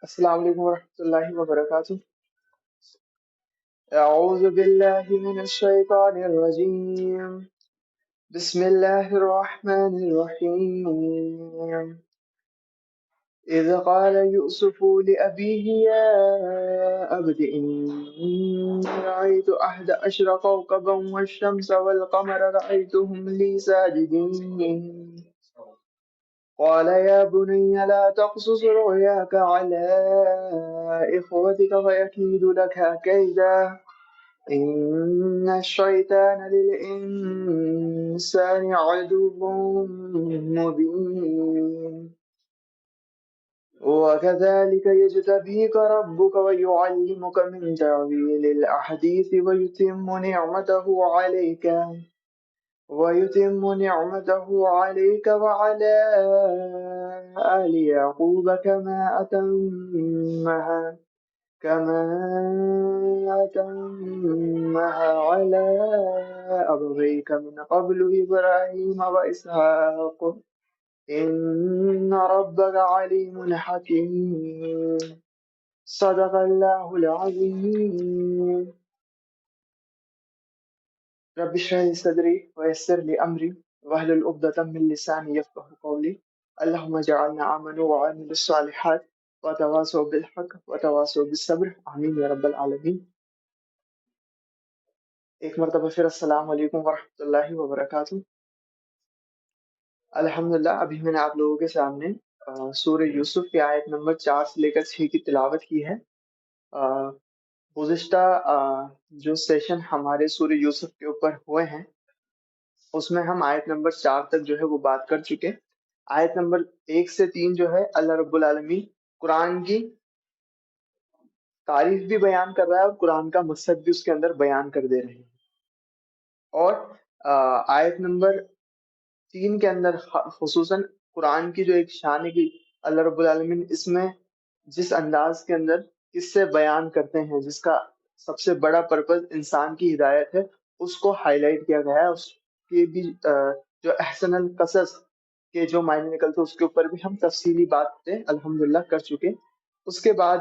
السلام علیکم ورحمۃ اللہ وبرکاتہ. اعوذ باللہ من الشیطان الرجیم. بسم اللہ الرحمن الرحیم. اذ قال یوسف لأبیہ یا ابت انی رأیت احد عشر کوكبا والشمس والقمر رأیتهم لی ساجدین. قال يا بني لا تقصص رؤياك على إخوتك فيكيد لك كيدا إن الشيطان للإنسان عدو مبين. وكذلك يجتبيك ربك ويعلمك من تأويل الأحاديث ويتم نعمته عليك وعلى آل يعقوب كما أتمها على أبويك من قبل إبراهيم وإسحاق إن ربك عليم حكيم. صدق الله العظيم. رب اشرح لي صدري ويسر لي امري واحلل عقدة من لساني يفقهوا قولي. اللهم اجعلنا آمنوا وعملوا الصالحات وتواصوا بالحق وتواصوا بالصبر. آمین یا رب العالمین. ایک مرتبہ پھر السلام علیکم ورحمۃ اللہ وبرکاتہ. الحمدللہ ابھی میں نے آپ لوگوں کے سامنے سورہ یوسف کی آیت نمبر 4 سے لے کر 6 کی تلاوت کی ہے. گزشتہ جو سیشن ہمارے سورہ یوسف کے اوپر ہوئے ہیں اس میں ہم آیت نمبر 4 تک جو ہے وہ بات کر چکے. آیت نمبر 1 سے 3 جو ہے اللہ رب العالمین قرآن کی تعریف بھی بیان کر رہا ہے اور قرآن کا مقصد بھی اس کے اندر بیان کر دے رہے ہیں. اور آیت نمبر 3 کے اندر خصوصاً قرآن کی جو ایک شان ہے کہ اللہ رب العالمین اس میں جس انداز کے اندر قصے بیان کرتے ہیں جس کا سب سے بڑا پرپز انسان کی ہدایت ہے اس کو ہائی لائٹ کیا گیا ہے. اس کے بھی جو احسن القصص کے جو معنی نکلتے اس کے اوپر بھی ہم تفصیلی باتیں الحمدللہ کر چکے. اس کے بعد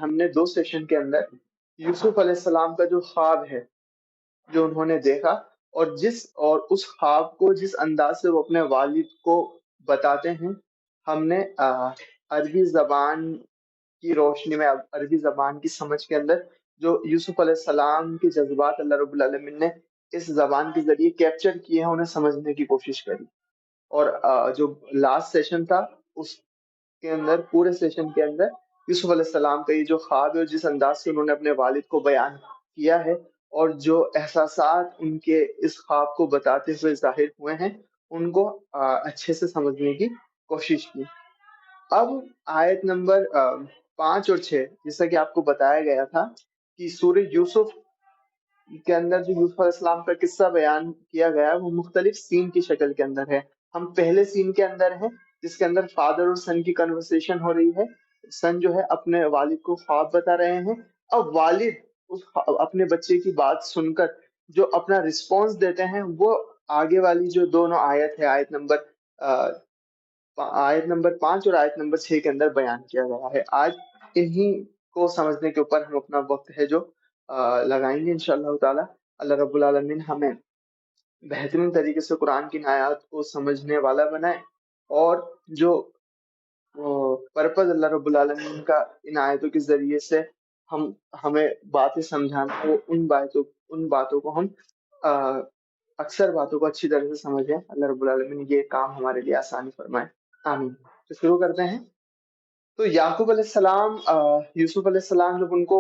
ہم نے 2 سیشن کے اندر یوسف علیہ السلام کا جو خواب ہے جو انہوں نے دیکھا اور اس خواب کو جس انداز سے وہ اپنے والد کو بتاتے ہیں ہم نے عربی زبان کی روشنی میں عربی زبان کی سمجھ کے اندر جو یوسف علیہ السلام کے جذبات اللہ رب العالمین نے اس زبان کے ذریعے کیپچر کیے ہیں انہیں سمجھنے کی کوشش کری. اور جو لاسٹ سیشن تھا اس کے اندر پورے سیشن کے اندر یوسف علیہ السلام کا یہ جو خواب ہے اور جس انداز سے انہوں نے اپنے والد کو بیان کیا ہے اور جو احساسات ان کے اس خواب کو بتاتے ہوئے ظاہر ہوئے ہیں ان کو اچھے سے سمجھنے کی کوشش کی. اب آیت نمبر 5 اور 6 جیسا کہ آپ کو بتایا گیا تھا کہ سورہ یوسف کے اندر جو یوسف علیہ السلام کا قصہ بیان کیا گیا ہے وہ مختلف سین کی شکل کے اندر ہے. ہم پہلے سین کے اندر ہیں جس کے اندر فادر اور سن کی کنورسیشن ہو رہی ہے. سن جو ہے اپنے والد کو خواب بتا رہے ہیں. اب والد اپنے بچے کی بات سن کر جو اپنا رسپانس دیتے ہیں وہ آگے والی جو دونوں آیت ہے آیت نمبر 5 اور آیت نمبر 6 کے اندر بیان کیا گیا ہے. آج انہی کو سمجھنے کے اوپر ہم اپنا وقت ہے جو لگائیں گے انشاءاللہ تعالی. اللہ رب العالمین ہمیں بہترین طریقے سے قرآن کی آیات کو سمجھنے والا بنائے اور جو پرپز اللہ رب العالمین کا ان آیتوں کے ذریعے سے ہمیں باتیں سمجھانا وہ ان باتوں کو ہم اکثر باتوں کو اچھی طرح سے سمجھیں. اللہ رب العالمین یہ کام ہمارے لیے آسانی فرمائے. آمین. تو شروع کرتے ہیں. تو یعقوب علیہ السلام یوسف علیہ السلام جب ان کو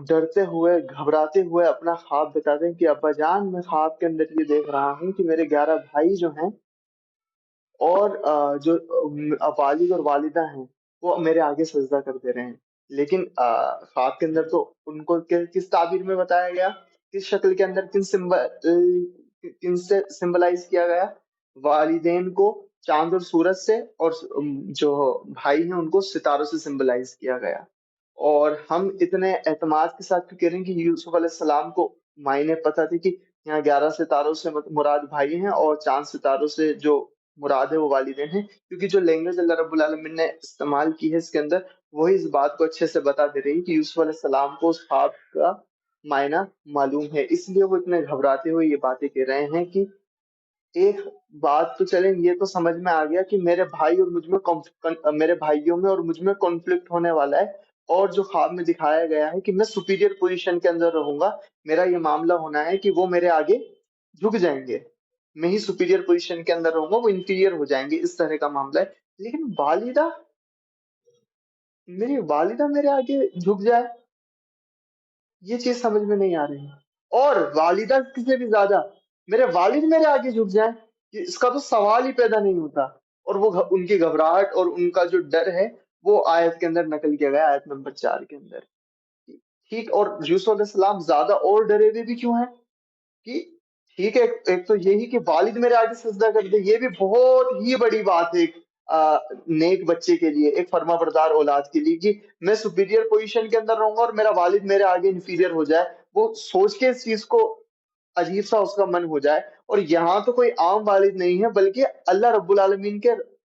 ڈرتے ہوئے گھبراتے ہوئے اپنا خواب بتاتے ہیں کہ ابا جان میں خواب کے اندر یہ دیکھ رہا ہوں کہ میرے 11 بھائی جو ہیں اور جو والد اور والدہ ہیں وہ میرے آگے سجدہ کرتے رہے ہیں. لیکن خواب کے اندر تو ان کو کس تعبیر میں بتایا گیا, کس شکل کے اندر, کن سے سمبلائز کیا گیا؟ والدین کو چاند اور سورج سے اور جو بھائی ہیں ان کو ستاروں سے سمبلائز کیا گیا. اور ہم اتنے اعتماد کے ساتھ کہہ رہے ہیں کہ یوسف علیہ السلام کو معنی پتہ تھی کہ یہاں 11 ستاروں سے مراد بھائی ہیں اور چاند ستاروں سے جو مراد ہے وہ والدین ہیں, کیونکہ جو لینگویج اللہ رب العالمین نے استعمال کی ہے اس کے اندر وہی اس بات کو اچھے سے بتا دے رہی کہ یوسف علیہ السلام کو اس خواب کا معنی معلوم ہے، اس لیے وہ اتنے گھبراتے ہوئے یہ باتیں کہہ رہے ہیں کہ ایک بات تو چلیں یہ تو سمجھ میں آ گیا کہ میرے بھائی اور مجھ میں میرے بھائیوں میں اور مجھ میں کانفلکٹ ہونے والا ہے، اور جو خواب میں دکھایا گیا ہے کہ میں سپیریئر پوزیشن کے اندر رہوں گا، میرا یہ معاملہ ہونا ہے کہ وہ میرے آگے جھک جائیں گے، میں ہی سپیریئر پوزیشن کے اندر رہوں گا، وہ انفیریئر ہو جائیں گے، اس طرح کا معاملہ ہے۔ لیکن والدہ، میری والدہ میرے آگے جھک جائے، یہ چیز سمجھ میں نہیں آ رہی، اور والدہ سے بھی زیادہ میرے والد میرے آگے جھک جائیں، کہ اس کا تو سوال ہی پیدا نہیں ہوتا۔ اور وہ ان کی گھبراہٹ اور ان کا جو ڈر ہے وہ آیت کے اندر نقل کیا گیا، آیت نمبر 4 کے اندر۔ ٹھیک، اور یوسف علیہ السلام زیادہ اور ڈرے ہوئے بھی کیوں ہیں؟ کہ ٹھیک ہے، ایک تو یہی کہ والد میرے آگے سجدہ کر دے، یہ بھی بہت ہی بڑی بات ہے ایک نیک بچے کے لیے، ایک فرما بردار اولاد کے لیے، کہ میں سپیریئر پوزیشن کے اندر رہوں گا اور میرا والد میرے آگے انفیریئر ہو جائے، وہ سوچ کے اس چیز کو عجیب سا اس کا من ہو جائے۔ اور یہاں تو کوئی عام والد نہیں ہے، بلکہ اللہ رب العالمین کے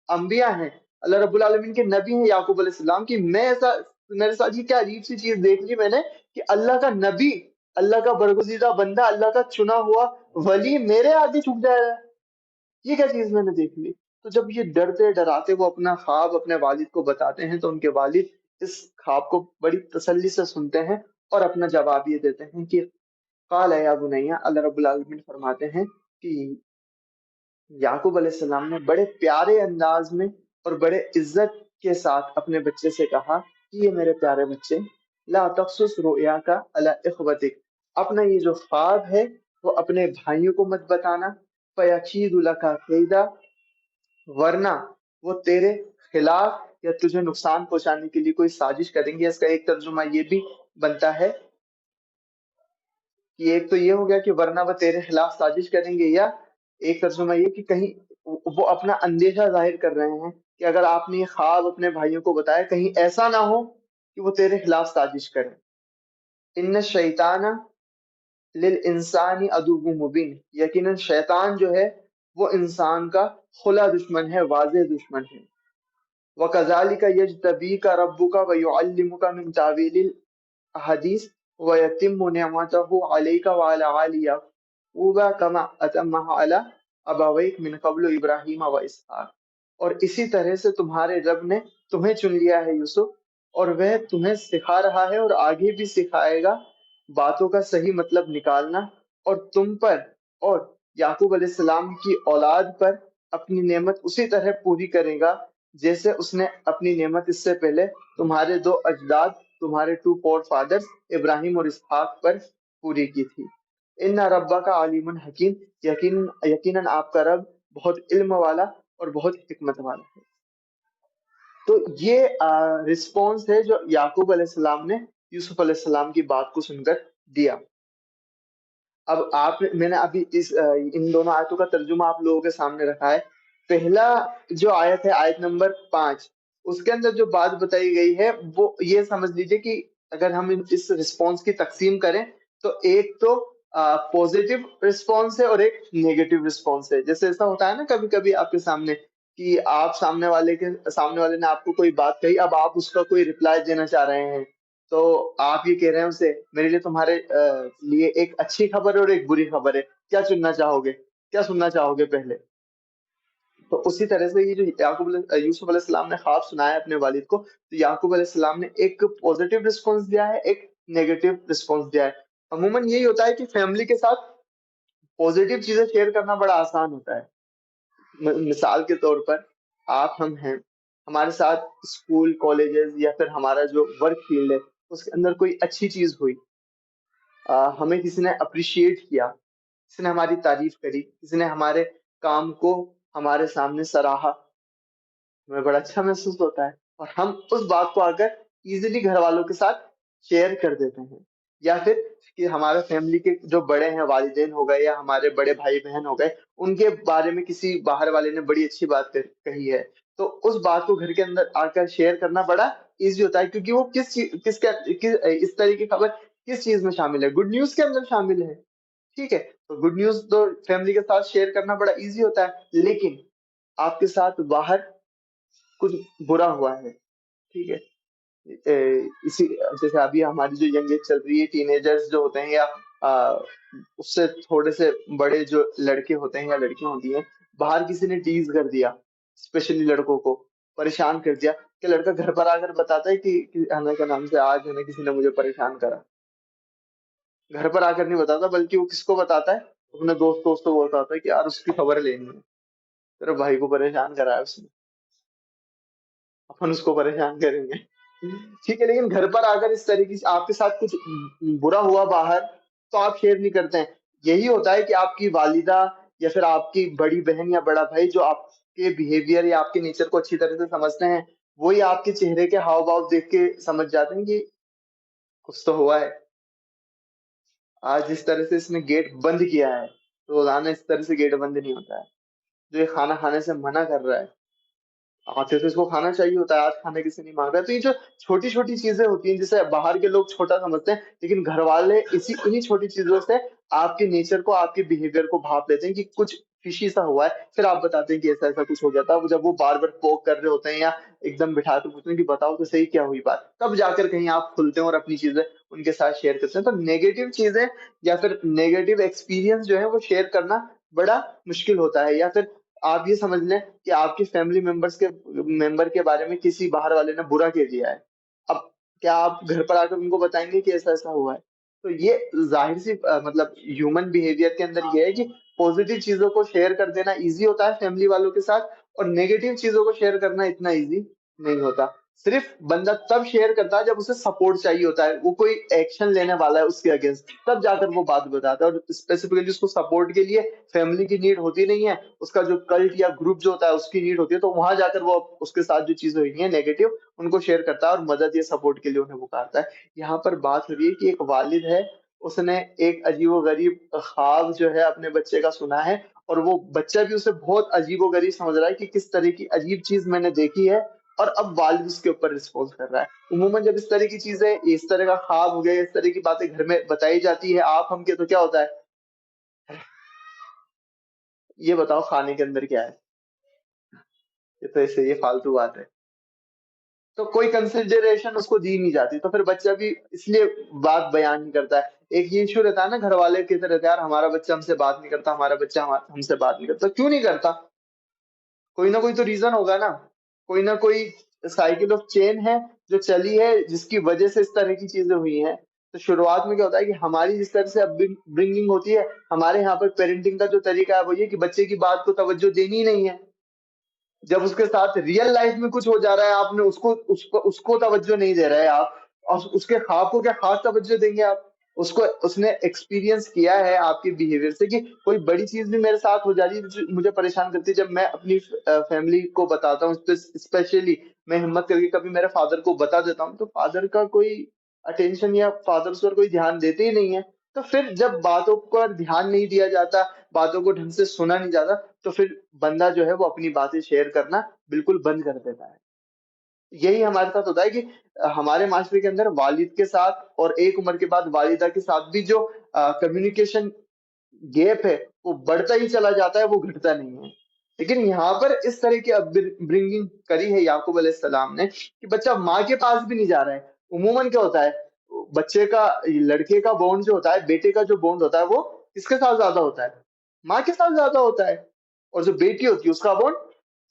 انبیاء ہیں، اللہ رب العالمین کے نبی ہیں یعقوب علیہ السلام کی، میں ایسا میرے ساتھ یہ کیا عجیب سی چیز دیکھ لی میں نے، کہ اللہ کا نبی، اللہ کا برگزیدہ بندہ، اللہ کا چنا ہوا ولی میرے آگے جھک جائے گا، یہ کیا چیز میں نے دیکھ لی۔ تو جب یہ ڈرتے ڈراتے وہ اپنا خواب اپنے والد کو بتاتے ہیں، تو ان کے والد اس خواب کو بڑی تسلی سے سنتے ہیں اور اپنا جواب یہ دیتے ہیں کہ قال یا بنیا، اللہ رب العالمین فرماتے ہیں کہ یعقوب علیہ السلام نے بڑے پیارے انداز میں اور بڑے عزت کے ساتھ اپنے بچے سے کہا کہ یہ میرے پیارے بچے، لا تقصص رؤیاک علی اخوتک، اپنا یہ جو خواب ہے وہ اپنے بھائیوں کو مت بتانا، فیکید لک کیدا، ورنہ وہ تیرے خلاف یا تجھے نقصان پہنچانے کے لیے کوئی سازش کریں گے۔ اس کا ایک ترجمہ یہ بھی بنتا ہے کہ ایک تو یہ ہو گیا کہ ورنہ وہ تیرے خلاف سازش کریں گے، یا ایک ترجمہ یہ کہ کہیں وہ اپنا اندیشہ ظاہر کر رہے ہیں کہ اگر آپ نے یہ خواب اپنے بھائیوں کو بتایا، کہیں ایسا نہ ہو کہ وہ تیرے خلاف سازش کریں۔ ان الشیطان للانسان عدو مبین، یقیناً شیطان جو ہے وہ انسان کا کھلا دشمن ہے، واضح دشمن ہے۔ وَكَذَلِكَ يَجْتَبِيكَ رَبُّكَ وَيُعَلِّمُكَ مِن تَأْوِيلِ الْأَحَادِيثِ وَيَتِمُّ نِعْمَتَهُ عَلَيْكَ وَعَلَى آلِ يَعْقُوبَ كَمَا أَتَمَّهَا عَلَى أَبَوَيْكَ مِن قَبْلُ إِبْرَاهِيمَ وَإِسْحَاقَ، اور اسی طرح سے تمہارے رب نے تمہیں چن لیا ہے یوسف، اور وہ تمہیں سکھا رہا ہے اور آگے بھی سکھائے گا باتوں کا صحیح مطلب نکالنا، اور تم پر اور یعقوب علیہ السلام کی اولاد پر اپنی نعمت اسی طرح پوری کرے گا جیسے اس نے اپنی نعمت اس سے پہلے تمہارے دو اجداد، تمہارے ٹو فور فادرز ابراہیم اور اسحاق پر پوری کی تھی۔ ان ربا کا علیم حکیم، یقیناً آپ کا رب بہت علم والا اور بہت حکمت والا ہے۔ تو یہ رسپونس ہے جو یعقوب علیہ السلام نے یوسف علیہ السلام کی بات کو سن کر دیا۔ اب میں نے ابھی ان دونوں آیتوں کا ترجمہ آپ لوگوں کے سامنے رکھا ہے۔ پہلا جو آیت ہے، آیت نمبر 5، اس کے اندر جو بات بتائی گئی ہے وہ یہ سمجھ لیجئے کہ اگر ہم اس رسپونس کی تقسیم کریں تو ایک تو پوزیٹو رسپونس ہے اور ایک نیگیٹو رسپونس ہے۔ جیسے ایسا ہوتا ہے نا کبھی کبھی آپ کے سامنے کہ آپ سامنے والے نے آپ کو کوئی بات کہی، اب آپ اس کا کوئی رپلائی دینا چاہ رہے ہیں، تو آپ یہ کہہ رہے ہیں اسے میرے لیے تمہارے لیے ایک اچھی خبر ہے اور ایک بری خبر ہے، کیا چننا چاہو گے، کیا سننا چاہو گے پہلے؟ تو اسی طرح سے یہ جو یوسف علیہ السلام نے خواب سنایا اپنے والد کو، تو یعقوب علیہ السلام نے ایک پوزیٹو رسپانس دیا ہے، ایک نیگیٹو رسپانس دیا ہے۔ عموماً یہی ہوتا ہے کہ فیملی کے ساتھ پوزیٹو چیزیں شیئر کرنا بڑا آسان ہوتا ہے۔ مثال کے طور پر آپ ہم ہیں، ہمارے ساتھ اسکول کالجز یا پھر ہمارا جو ورک فیلڈ ہے اس کے اندر کوئی اچھی چیز ہوئی، ہمیں کسی نے اپریشیٹ کیا، کسی نے ہماری تعریف کری، کسی نے ہمارے کام کو ہمارے سامنے سراہا، ہمیں بڑا اچھا محسوس ہوتا ہے، اور ہم اس بات کو آ کر ایزیلی گھر والوں کے ساتھ شیئر کر دیتے ہیں۔ یا پھر کہ ہمارے فیملی کے جو بڑے ہیں، والدین ہو گئے یا ہمارے بڑے بھائی بہن ہو گئے، ان کے بارے میں کسی باہر والے نے بڑی اچھی بات کہی ہے، تو اس بات کو گھر کے اندر آ کر شیئر کرنا بڑا ایزی ہوتا ہے، کیونکہ وہ اس طرح کی خبر کس چیز میں شامل ہے، گڈ نیوز کے اندر شامل ہے۔ ٹھیک ہے، تو گڈ نیوز تو فیملی کے ساتھ شیئر کرنا بڑا ایزی ہوتا ہے، لیکن آپ کے ساتھ باہر کچھ برا ہوا ہے، ٹھیک ہے، اسی جیسے ابھی ہماری جو ینگ ایج چل رہی ہے، ٹین ایجرز جو ہوتے ہیں یا اس سے تھوڑے سے بڑے جو لڑکے ہوتے ہیں یا لڑکیاں ہوتی ہیں، باہر کسی نے ٹیز کر دیا، اسپیشلی لڑکوں کو پریشان کر دیا، کہ لڑکا گھر پر آ کر بتاتا ہے کہ ہمیں کا نام سے آج ہمیں کسی نے مجھے پریشان کرا. گھر پر آ کر نہیں بتاتا، بلکہ وہ کس کو بتاتا ہے؟ اپنے دوستوں کو بتاتا ہے کہ یار اس کی خبر لینی ہے، تیرے بھائی کو پریشان کرا ہے اس نے، اپن اس کو پریشان کریں گے. ٹھیک ہے، لیکن گھر پر آ کر اس طریقے سے آپ کے ساتھ کچھ برا ہوا باہر، تو آپ شیئر نہیں کرتے ہیں. یہی ہوتا ہے کہ آپ کی والدہ یا پھر آپ کی بڑی بہن یا بڑا بھائی جو آپ کے بیہیویئر یا آپ کے نیچر کو اچھی طرح سے سمجھتے ہیں، وہی آپ کے چہرے کے ہاؤ بھاؤ دیکھ کے سمجھ جاتے ہیں کہ کچھ تو ہوا ہے. آج جس طرح سے اس نے گیٹ بند کیا ہے، تو روزانہ اس طرح سے گیٹ بند نہیں ہوتا ہے. جو یہ کھانا کھانے سے منع کر رہا ہے، آتے تو اس کو کھانا چاہیے ہوتا ہے، آج کھانے کسی نہیں مانگ رہا. تو یہ جو چھوٹی چھوٹی چیزیں ہوتی ہیں جسے باہر کے لوگ چھوٹا سمجھتے ہیں، لیکن گھر والے انہی چھوٹی چیزوں سے آپ کے نیچر کو، آپ کے بیہیویئر کو بھاپ لیتے ہیں کہ کچھ فشی سا ہوا ہے. پھر آپ بتاتے ہیں کہ ایسا ایسا کچھ ہو گیا تھا. جب وہ بار بار پوک کر رہے ہوتے ہیں یا ایک دم بٹھا کے پوچھتے ہیں کہ بتاؤ تو صحیح کیا ہوئی بات، تب جا کر کہیں آپ کھلتے ہیں اور اپنی چیزیں ان کے ساتھ شیئر کرتے ہیں. تو نیگیٹو چیزیں یا پھر نیگیٹو ایکسپیرینس جو ہے وہ شیئر کرنا بڑا مشکل ہوتا ہے. یا پھر آپ یہ سمجھ لیں کہ آپ کی فیملی ممبر کے بارے میں کسی باہر والے نے برا کہہ دیا ہے، اب کیا آپ گھر پر آ کر ان کو بتائیں گے کہ ایسا ایسا ہوا ہے؟ تو یہ ظاہر سی مطلب ہیومن بیہیویئر کے اندر یہ ہے کہ پوزیٹو چیزوں کو شیئر کر دینا ایزی ہوتا ہے فیملی والوں کے ساتھ، اور نیگیٹو چیزوں کو شیئر کرنا اتنا ایزی نہیں ہوتا. صرف بندہ تب شیئر کرتا ہے جب اسے سپورٹ چاہیے ہوتا ہے، وہ کوئی ایکشن لینے والا ہے اس کے اگینسٹ، تب جا کر وہ بات بتاتا ہے. اور اسپیسیفکلی اس کو سپورٹ کے لیے فیملی کی نیڈ ہوتی نہیں ہے، اس کا جو کلٹ یا گروپ جو ہوتا ہے اس کی نیڈ ہوتی ہے. تو وہاں جا کر وہ اس کے ساتھ جو چیزیں ہوئی ہیں نیگیٹو، ان کو شیئر کرتا ہے اور مدد یا سپورٹ کے لیے انہیں پکارتا ہے. یہاں پر بات ہو رہی ہے کہ ایک والد ہے، اس نے ایک عجیب و غریب خواب جو ہے اپنے بچے کا سنا ہے، اور وہ بچہ بھی اسے بہت عجیب و غریب سمجھ رہا ہے کہ کس طرح کی عجیب چیز میں نے دیکھی ہے، اور اب والد اس کے اوپر رسپانس کر رہا ہے. عموماً جب اس طرح کی چیزیں، اس طرح کا خواب ہو گیا، اس طرح کی باتیں گھر میں بتائی جاتی ہے آپ ہم کے، تو کیا ہوتا ہے؟ یہ بتاؤ کھانے کے اندر کیا ہے؟ یہ تو ایسے یہ فالتو بات ہے. تو کوئی کنسیڈریشن اس کو دی نہیں جاتی، تو پھر بچہ بھی اس لیے بات بیان نہیں کرتا ہے. ایک یہ ایشو رہتا ہے نا، گھر والے کہتے رہتے ہیں یار ہمارا بچہ ہم سے بات نہیں کرتا، ہمارا بچہ ہم سے بات نہیں کرتا. کیوں نہیں کرتا؟ کوئی نہ کوئی تو ریزن ہوگا نا، کوئی نہ کوئی سائیکل آف چین ہے جو چلی ہے، جس کی وجہ سے اس طرح کی چیزیں ہوئی ہیں. تو شروعات میں کیا ہوتا ہے کہ ہماری جس طرح سے اپ برنگنگ ہوتی ہے، ہمارے یہاں پر پیرنٹنگ کا جو طریقہ ہے وہ یہ کہ بچے کی بات کو توجہ دینی ہی نہیں ہے. جب اس کے ساتھ ریئل لائف میں کچھ ہو جا رہا ہے، آپ نے اس کو توجہ نہیں دے رہے آپ، اور اس کے خواب کو کیا خاص توجہ دیں گے آپ؟ اس نے ایکسپیرینس کیا ہے آپ کے بیہیویئر سے کہ کوئی بڑی چیز بھی میرے ساتھ ہو جاتی ہے جو مجھے پریشان کرتی ہے. جب میں اپنی فیملی کو بتاتا ہوں، اسپیشلی میں ہمت کر کے کبھی میرے فادر کو بتا دیتا ہوں، تو فادر کا کوئی اٹینشن یا فادر اس پر کوئی دھیان دیتے ہی نہیں ہے. تو پھر جب باتوں پر دھیان نہیں دیا جاتا، باتوں کو ڈھنگ سے سنا نہیں جاتا، تو پھر بندہ جو ہے وہ اپنی باتیں شیئر کرنا بالکل بند کر دیتا ہے. یہی ہمارے ساتھ ہوتا ہے کہ ہمارے معاشرے کے اندر والد کے ساتھ اور ایک عمر کے بعد والدہ کے ساتھ بھی جو کمیونیکیشن گیپ ہے وہ بڑھتا ہی چلا جاتا ہے، وہ گھٹتا نہیں ہے. لیکن یہاں پر اس طرح کی برنگنگ کری ہے یعقوب علیہ السلام نے کہ بچہ ماں کے پاس بھی نہیں جا رہا ہے. عموماً کیا ہوتا ہے، بچے کا، لڑکے کا بونڈ جو ہوتا ہے، بیٹے کا جو بونڈ ہوتا ہے وہ کس کے ساتھ زیادہ ہوتا ہے؟ ماں کے ساتھ زیادہ ہوتا ہے. اور جو بیٹی ہوتی ہے اس کا بونڈ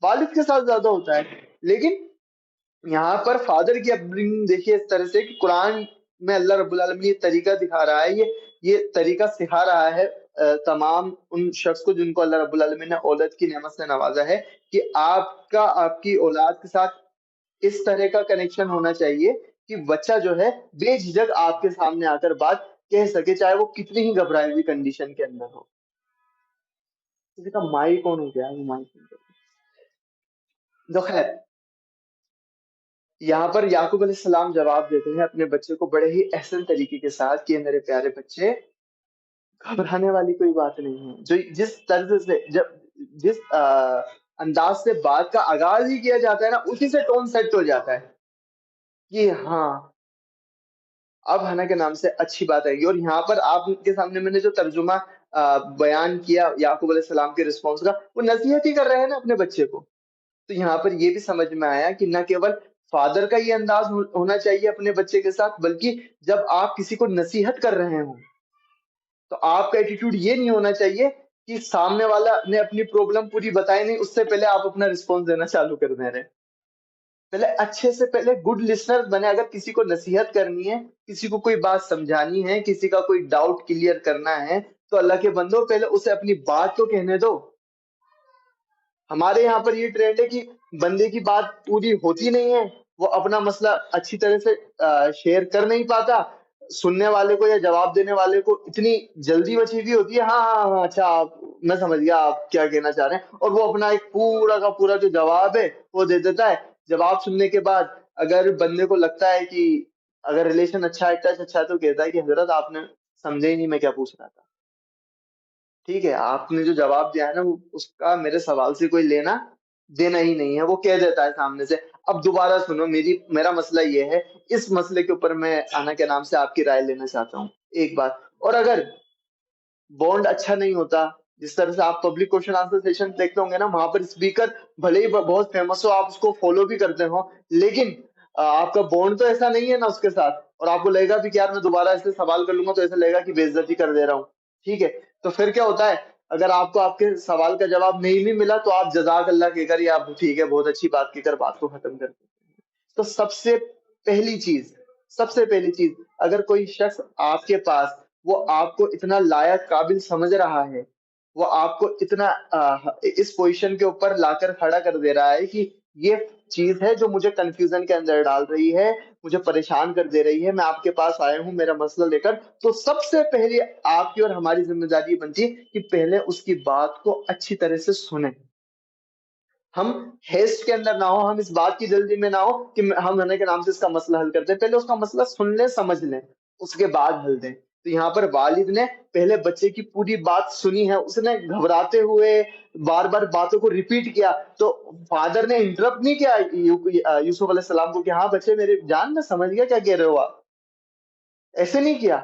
والد کے ساتھ زیادہ ہوتا ہے. لیکن یہاں پر فادر کی اپبرنگنگ دیکھیے اس طرح سے کہ قرآن میں اللہ رب العالمین یہ طریقہ دکھا رہا ہے، یہ طریقہ سکھا رہا ہے تمام ان شخص کو جن کو اللہ رب العالمین نے اولاد کی نعمت سے نوازا ہے، کہ آپ کی اولاد کے ساتھ اس طرح کا کنیکشن ہونا چاہیے کہ بچہ جو ہے بے جھجک آپ کے سامنے آ کر بات کہہ سکے، چاہے وہ کتنی ہی گھبرائی ہوئی کنڈیشن کے اندر ہو. کسی کا مائی کون ہو گیا ہے، وہ مائی کون؟ تو خیر، یہاں پر یعقوب علیہ السلام جواب دیتے ہیں اپنے بچے کو بڑے ہی احسن طریقے کے ساتھ کہ میرے پیارے بچے، گھبرانے والی کوئی بات نہیں ہے. جو جس طرز سے جس انداز سے بات کا آغاز ہی کیا جاتا ہے نا، اسی سے ٹون سیٹ ہو جاتا ہے کہ ہاں اب حنا کے نام سے اچھی بات آئے گی. اور یہاں پر آپ کے سامنے میں نے جو ترجمہ بیان کیا یعقوب علیہ السلام کے رسپانس کا، وہ نصیحت ہی کر رہے ہیں نا اپنے بچے کو. تو یہاں پر یہ بھی سمجھ میں آیا کہ نہ کیول فادر کا یہ انداز ہونا چاہیے اپنے بچے کے ساتھ، بلکہ جب آپ کسی کو نصیحت کر رہے ہوں تو آپ کا ایٹیٹیوڈ یہ نہیں ہونا چاہیے کہ سامنے والا نے اپنی پرابلم پوری بتائی نہیں، اس سے پہلے آپ اپنا رسپانس دینا چالو کر دے رہے ہیں۔ پہلے اچھے سے پہلے گڈ لسنر بنے۔ اگر کسی کو نصیحت کرنی ہے، کسی کو کوئی بات سمجھانی ہے، کسی کا کوئی ڈاؤٹ کلیئر کرنا ہے، تو اللہ کے بندو پہلے اسے اپنی بات تو کہنے دو۔ ہمارے یہاں پر یہ ٹرینڈ ہے کہ بندے کی بات پوری ہوتی نہیں ہے، وہ اپنا مسئلہ اچھی طرح سے شیئر کر نہیں پاتا، سننے والے کو یا جواب دینے والے کو اتنی جلدی مچی ہوئی ہوتی ہے، ہاں ہاں ہاں اچھا میں سمجھ گیا آپ کیا کہنا چاہ رہے ہیں، اور وہ اپنا ایک پورا کا پورا جو جواب ہے وہ دے دیتا ہے۔ جواب سننے کے بعد اگر بندے کو لگتا ہے کہ اگر ریلیشن اچھا ہے، ٹچ اچھا ہے، تو کہتا ہے کہ حضرت آپ نے سمجھے ہی نہیں میں کیا پوچھ رہا تھا، ٹھیک ہے آپ نے جو جواب دیا ہے نا اس کا میرے سوال سے کوئی لینا دینا ہی نہیں ہے، وہ کہہ دیتا ہے سامنے سے۔ اب دوبارہ سنو، میرا مسئلہ یہ ہے، اس مسئلے کے اوپر میں آنا کے نام سے آپ کی رائے لینا چاہتا ہوں ایک بات۔ اور اگر بونڈ اچھا نہیں ہوتا، جس طرح سے آپ پبلک کوشچن آنسر سیشن دیکھتے ہوں گے نا، وہاں پر اسپیکر بھلے ہی بہت فیمس ہو، آپ اس کو فالو بھی کرتے ہو، لیکن آپ کا بونڈ تو ایسا نہیں ہے نا اس کے ساتھ، اور آپ کو لگے گا بھی کہ یار میں دوبارہ ایسے سوال کر لوں گا تو ایسا لگے گا کہ بے عزتی کر دے رہا ہوں، ٹھیک ہے؟ تو پھر کیا ہوتا ہے، اگر آپ کو آپ کے سوال کا جواب نہیں بھی ملا تو آپ جزاک اللہ کہہ کر یا ٹھیک ہے بہت اچھی بات کہہ کر بات کو ختم کر دیں۔ تو پہلی چیز سب سے پہلی چیز، اگر کوئی شخص آپ کے پاس وہ آپ کو اتنا لائق قابل سمجھ رہا ہے، وہ آپ کو اتنا اس پوزیشن کے اوپر لا کر کھڑا کر دے رہا ہے کہ یہ چیز ہے جو مجھے کنفیوژن کے اندر ڈال رہی ہے، مجھے پریشان کر دے رہی ہے، میں آپ کے پاس آیا ہوں میرا مسئلہ لے کر، تو سب سے پہلے آپ کی اور ہماری ذمہ داری بنتی ہے کہ پہلے اس کی بات کو اچھی طرح سے سنیں۔ ہم ہیسٹ کے اندر نہ ہو، ہم اس بات کی جلدی میں نہ ہو کہ ہم ہونے کے نام سے اس کا مسئلہ حل کرتے ہیں، پہلے اس کا مسئلہ سن لیں، سمجھ لیں، اس کے بعد حل دیں۔ تو یہاں پر والد نے پہلے بچے کی پوری بات سنی ہے، اس نے گھبراتے ہوئے بار بار باتوں کو ریپیٹ کیا، تو فادر نے انٹرپٹ نہیں کیا یوسف علیہ السلام کو کہ ہاں بچے میری جان میں سمجھ گیا کیا کہہ رہے ہو آپ، ایسے نہیں کیا۔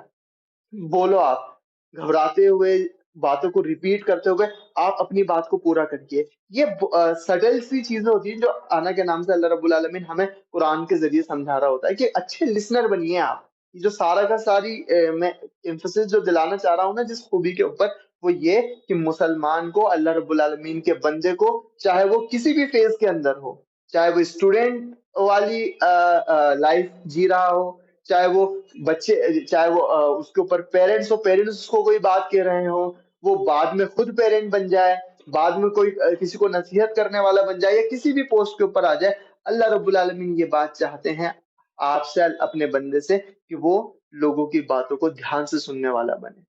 بولو آپ گھبراتے ہوئے باتوں کو ریپیٹ کرتے ہوئے آپ اپنی بات کو پورا کریے۔ یہ سٹل سی چیزیں ہوتی ہیں جو آنا کے نام سے اللہ رب العالمین ہمیں قرآن کے ذریعے سمجھا رہا ہوتا ہے کہ اچھے لسنر بنیے آپ۔ یہ جو سارا کا ساری میں ایمفسس جو دلانا چاہ رہا ہوں نا جس خوبی کے اوپر، وہ یہ کہ مسلمان کو اللہ رب العالمین کے بندے کو، چاہے وہ کسی بھی فیز کے اندر ہو، چاہے وہ اسٹوڈنٹ والی لائف جی رہا ہو، چاہے وہ بچے، چاہے وہ اس کے اوپر پیرنٹس ہو، پیرنٹس اس کو کوئی بات کہہ رہے ہوں، وہ بعد میں خود پیرنٹ بن جائے، بعد میں کوئی کسی کو نصیحت کرنے والا بن جائے، یا کسی بھی پوسٹ کے اوپر آ جائے، اللہ رب العالمین یہ بات چاہتے ہیں آپ سے، اپنے بندے سے، کہ وہ لوگوں کی باتوں کو دھیان سے سننے والا بنے۔